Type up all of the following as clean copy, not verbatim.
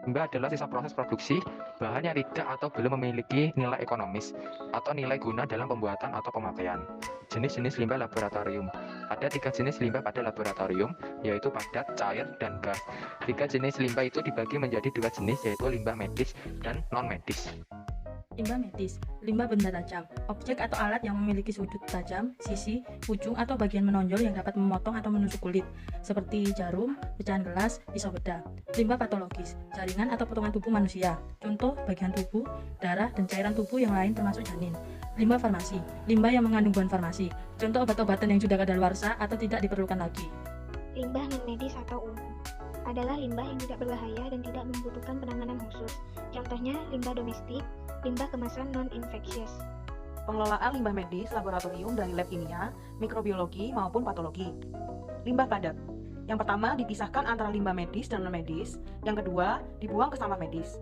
Limbah adalah sisa proses produksi bahan yang tidak atau belum memiliki nilai ekonomis atau nilai guna dalam pembuatan atau pemakaian. Jenis-jenis limbah laboratorium. Ada 3 jenis limbah pada laboratorium, yaitu padat, cair, dan gas. 3 jenis limbah itu dibagi menjadi 2 jenis, yaitu limbah medis dan non-medis. Limbah medis, limbah benda tajam, objek atau alat yang memiliki sudut tajam, sisi, ujung atau bagian menonjol yang dapat memotong atau menusuk kulit, seperti jarum, pecahan gelas, pisau bedah. Limbah patologis, jaringan atau potongan tubuh manusia, contoh bagian tubuh, darah, dan cairan tubuh yang lain termasuk janin. Limbah farmasi, limbah yang mengandung bahan farmasi, contoh obat-obatan yang sudah kadaluarsa atau tidak diperlukan lagi. Limbah non-medis atau umum adalah limbah yang tidak berbahaya dan tidak membutuhkan penanganan khusus. Contohnya limbah domestik, limbah kemasan non-infectious. Pengelolaan limbah medis, laboratorium dari lab kimia, mikrobiologi maupun patologi. Limbah padat. Yang pertama dipisahkan antara limbah medis dan non-medis, yang kedua dibuang ke sampah medis.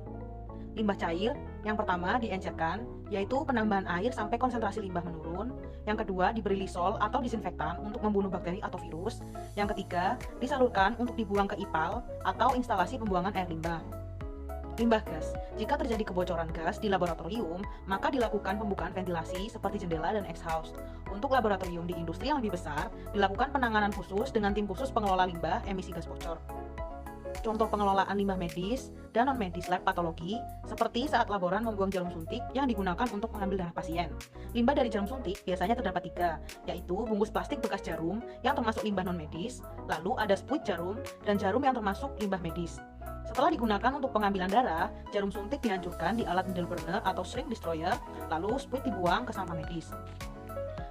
Limbah cair, yang pertama diencerkan, yaitu penambahan air sampai konsentrasi limbah menurun. Yang kedua diberi lisol atau disinfektan untuk membunuh bakteri atau virus. Yang ketiga disalurkan untuk dibuang ke IPAL atau instalasi pembuangan air limbah. Limbah gas. Jika terjadi kebocoran gas di laboratorium, maka dilakukan pembukaan ventilasi seperti jendela dan exhaust. Untuk laboratorium di industri yang lebih besar, dilakukan penanganan khusus dengan tim khusus pengelola limbah emisi gas bocor. Contoh pengelolaan limbah medis dan non-medis lab patologi, seperti saat laboran membuang jarum suntik yang digunakan untuk mengambil darah pasien. Limbah dari jarum suntik biasanya terdapat 3, yaitu bungkus plastik bekas jarum yang termasuk limbah non-medis, lalu ada spuit jarum, dan jarum yang termasuk limbah medis. Setelah digunakan untuk pengambilan darah, jarum suntik dihancurkan di alat needle burner atau shrink destroyer, lalu spuit dibuang ke sampah medis.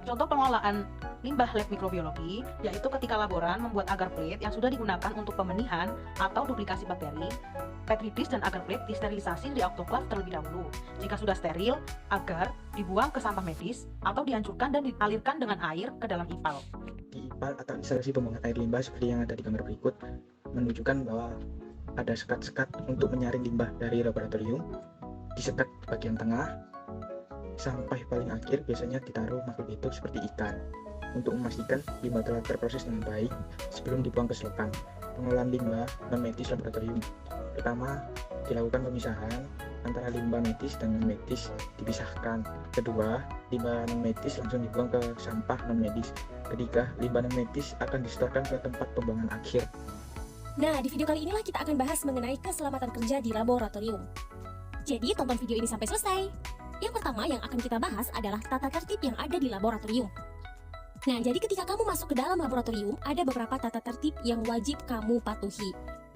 Contoh pengelolaan limbah lab mikrobiologi, yaitu ketika laboran membuat agar plate yang sudah digunakan untuk pembenihan atau duplikasi bakteri. Petri dish dan agar plate disterilisasi di autoclave terlebih dahulu. Jika sudah steril, agar dibuang ke sampah medis atau dihancurkan dan dialirkan dengan air ke dalam IPAL. Di IPAL atau instalasi pembuangan air limbah seperti yang ada di gambar berikut menunjukkan bahwa ada sekat-sekat untuk menyaring limbah dari laboratorium. Disekat bagian tengah sampai paling akhir biasanya ditaruh makhluk hidup seperti ikan untuk memastikan limbah telah terproses dengan baik sebelum dibuang ke selokan. Pengolahan limbah non-medis laboratorium. Pertama, dilakukan pemisahan antara limbah medis dan non-medis dipisahkan. Kedua, limbah non-medis langsung dibuang ke sampah non-medis. Ketiga, limbah non-medis akan disetorkan ke tempat pembuangan akhir. Nah, di video kali inilah kita akan bahas mengenai keselamatan kerja di laboratorium. Jadi, tonton video ini sampai selesai. Yang pertama yang akan kita bahas adalah tata tertib yang ada di laboratorium. Nah, jadi ketika kamu masuk ke dalam laboratorium, ada beberapa tata tertib yang wajib kamu patuhi.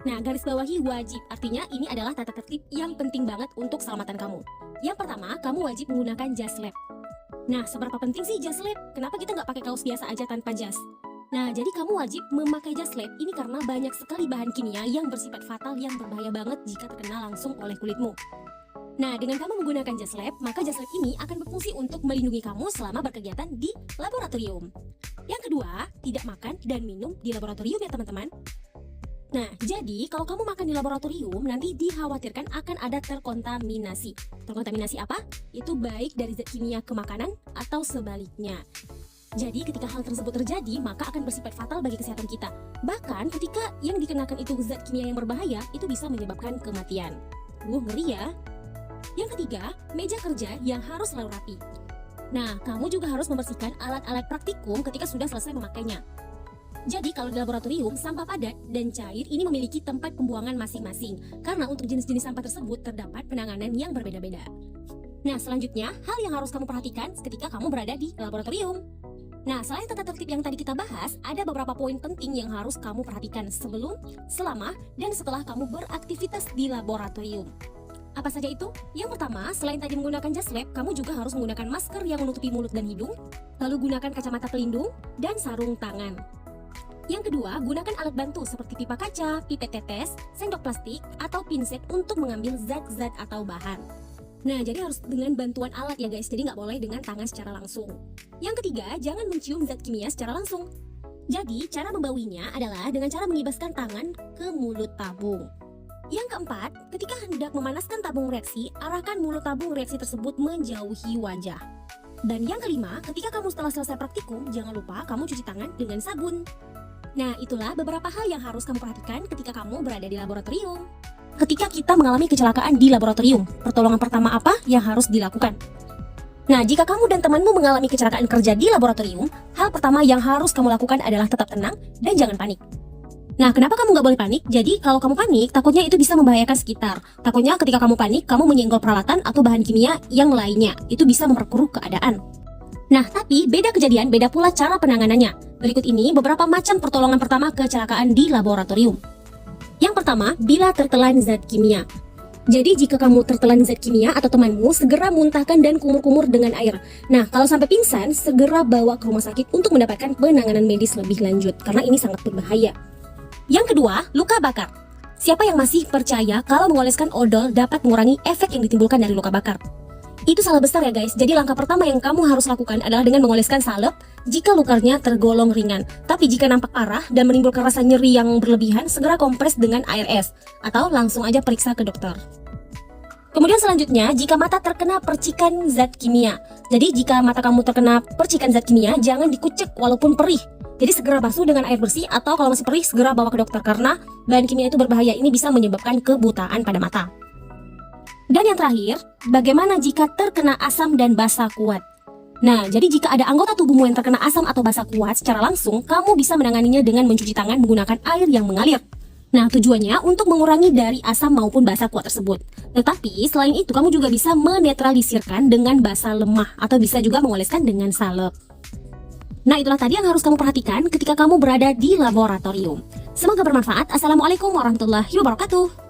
Nah, garis bawahi wajib, artinya ini adalah tata tertib yang penting banget untuk keselamatan kamu. Yang pertama, kamu wajib menggunakan jas lab. Nah, seberapa penting sih jas lab? Kenapa kita nggak pakai kaos biasa aja tanpa jas? Nah, jadi kamu wajib memakai jas lab ini karena banyak sekali bahan kimia yang bersifat fatal yang berbahaya banget jika terkena langsung oleh kulitmu. Nah, dengan kamu menggunakan jas lab, maka jas lab ini akan berfungsi untuk melindungi kamu selama berkegiatan di laboratorium. Yang kedua, tidak makan dan minum di laboratorium ya teman-teman. Nah, jadi kalau kamu makan di laboratorium, nanti dikhawatirkan akan ada terkontaminasi. Terkontaminasi apa? Itu baik dari zat kimia ke makanan atau sebaliknya. Jadi ketika hal tersebut terjadi, maka akan bersifat fatal bagi kesehatan kita. Bahkan ketika yang dikenakan itu zat kimia yang berbahaya, itu bisa menyebabkan kematian. Ngeri ya. Yang ketiga, meja kerja yang harus selalu rapi. Nah, kamu juga harus membersihkan alat-alat praktikum ketika sudah selesai memakainya. Jadi kalau di laboratorium, sampah padat dan cair ini memiliki tempat pembuangan masing-masing, karena untuk jenis-jenis sampah tersebut terdapat penanganan yang berbeda-beda. Nah, selanjutnya, hal yang harus kamu perhatikan ketika kamu berada di laboratorium. Nah, selain tata tertib yang tadi kita bahas, ada beberapa poin penting yang harus kamu perhatikan sebelum, selama, dan setelah kamu beraktivitas di laboratorium. Apa saja itu? Yang pertama, selain tadi menggunakan jas lab, kamu juga harus menggunakan masker yang menutupi mulut dan hidung, lalu gunakan kacamata pelindung, dan sarung tangan. Yang kedua, gunakan alat bantu seperti pipa kaca, pipet tetes, sendok plastik, atau pinset untuk mengambil zat-zat atau bahan. Nah, jadi harus dengan bantuan alat ya guys, jadi nggak boleh dengan tangan secara langsung. Yang ketiga, jangan mencium zat kimia secara langsung. Jadi, cara membawinya adalah dengan cara mengibaskan tangan ke mulut tabung. Yang keempat, ketika hendak memanaskan tabung reaksi, arahkan mulut tabung reaksi tersebut menjauhi wajah. Dan yang kelima, ketika kamu setelah selesai praktikum, jangan lupa kamu cuci tangan dengan sabun. Nah, itulah beberapa hal yang harus kamu perhatikan ketika kamu berada di laboratorium. ketika kita mengalami kecelakaan di laboratorium. Pertolongan pertama apa yang harus dilakukan? Nah, jika kamu dan temanmu mengalami kecelakaan kerja di laboratorium, hal pertama yang harus kamu lakukan adalah tetap tenang dan jangan panik. Nah, kenapa kamu nggak boleh panik? Jadi, kalau kamu panik, takutnya itu bisa membahayakan sekitar. Takutnya ketika kamu panik, kamu menyenggol peralatan atau bahan kimia yang lainnya. Itu bisa memperkeruh keadaan. Nah, tapi beda kejadian, beda pula cara penanganannya. Berikut ini beberapa macam pertolongan pertama kecelakaan di laboratorium. Yang pertama, bila tertelan zat kimia. Jadi, jika kamu tertelan zat kimia atau temanmu, segera muntahkan dan kumur-kumur dengan air. Nah, kalau sampai pingsan, segera bawa ke rumah sakit untuk mendapatkan penanganan medis lebih lanjut, karena ini sangat berbahaya. Yang kedua, luka bakar. Siapa yang masih percaya kalau mengoleskan odol dapat mengurangi efek yang ditimbulkan dari luka bakar? Itu salah besar ya guys. Jadi langkah pertama yang kamu harus lakukan adalah dengan mengoleskan salep jika lukanya tergolong ringan. Tapi jika nampak parah dan menimbulkan rasa nyeri yang berlebihan, segera kompres dengan air es atau langsung aja periksa ke dokter. Kemudian selanjutnya, jika mata terkena percikan zat kimia. Jadi jika mata kamu terkena percikan zat kimia, jangan dikucek walaupun perih. Jadi segera basuh dengan air bersih atau kalau masih perih segera bawa ke dokter karena bahan kimia itu berbahaya. Ini bisa menyebabkan kebutaan pada mata. Dan yang terakhir, bagaimana jika terkena asam dan basa kuat? Nah, jadi jika ada anggota tubuhmu yang terkena asam atau basa kuat secara langsung, kamu bisa menanganinya dengan mencuci tangan menggunakan air yang mengalir. Nah, tujuannya untuk mengurangi dari asam maupun basa kuat tersebut. Tetapi selain itu kamu juga bisa menetralisirkan dengan basa lemah atau bisa juga mengoleskan dengan salep. Nah, itulah tadi yang harus kamu perhatikan ketika kamu berada di laboratorium. Semoga bermanfaat. Assalamualaikum warahmatullahi wabarakatuh.